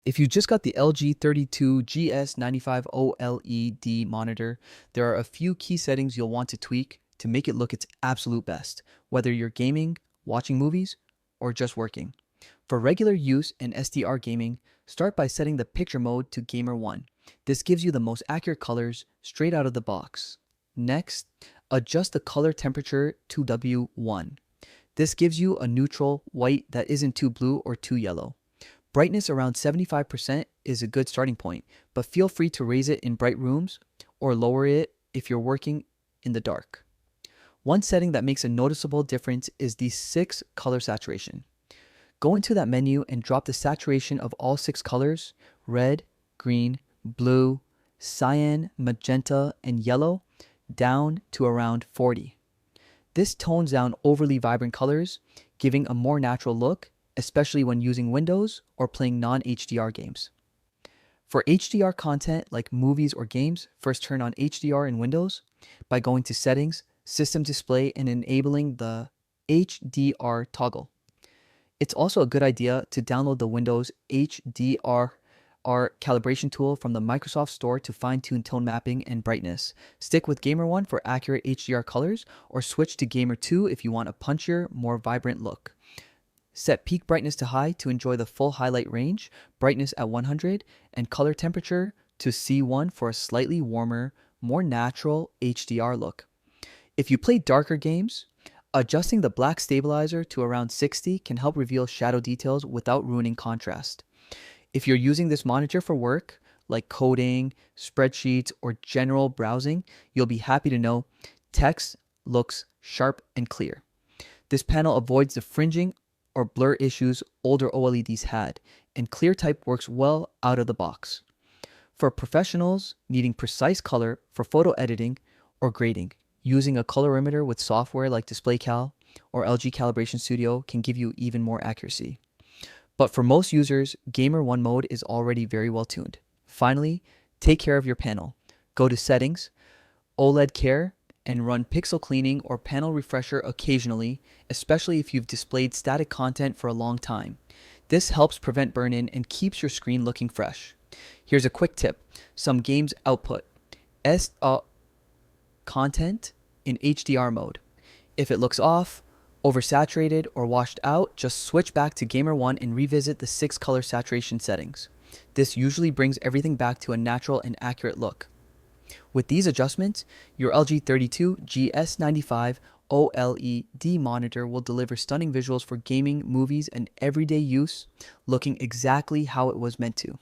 If you just got the LG 32GS95 OLED monitor, there are a few key settings you'll want to tweak to make it look its absolute best, whether you're gaming, watching movies, or just working. For regular use and SDR gaming, start by setting the picture mode to Gamer 1. This gives you the most accurate colors straight out of the box. Next, adjust the color temperature to W1. This gives you a neutral white that isn't too blue or too yellow. Brightness around 75% is a good starting point, but feel free to raise it in bright rooms or lower it if you're working in the dark. One setting that makes a noticeable difference is the 6 color saturation. Go into that menu and drop the saturation of all 6 colors, red, green, blue, cyan, magenta, and yellow, down to around 40. This tones down overly vibrant colors, giving a more natural look, especially when using Windows or playing non-HDR games. For HDR content like movies or games, first turn on HDR in Windows by going to Settings, System Display, and enabling the HDR toggle. It's also a good idea to download the Windows HDR calibration tool from the Microsoft Store to fine-tune tone mapping and brightness. Stick with Gamer 1 for accurate HDR colors, or switch to Gamer 2 if you want a punchier, more vibrant look. Set peak brightness to high to enjoy the full highlight range, brightness at 100, and color temperature to C1 for a slightly warmer, more natural HDR look. If you play darker games, adjusting the black stabilizer to around 60 can help reveal shadow details without ruining contrast. If you're using this monitor for work, like coding, spreadsheets, or general browsing, you'll be happy to know text looks sharp and clear. This panel avoids the fringing or blur issues older OLEDs had, and ClearType works well out of the box. For professionals needing precise color for photo editing or grading, using a colorimeter with software like DisplayCal or LG Calibration Studio can give you even more accuracy. But for most users, Gamer 1 mode is already very well tuned. Finally, take care of your panel. Go to Settings, OLED Care, and run pixel cleaning or panel refresher occasionally, especially if you've displayed static content for a long time. This helps prevent burn-in and keeps your screen looking fresh. Here's a quick tip. Some games output content in HDR mode. If it looks off, oversaturated, or washed out, just switch back to Gamer 1 and revisit the 6 color saturation settings. This usually brings everything back to a natural and accurate look. With these adjustments, your LG 32GS95 OLED monitor will deliver stunning visuals for gaming, movies, and everyday use, looking exactly how it was meant to.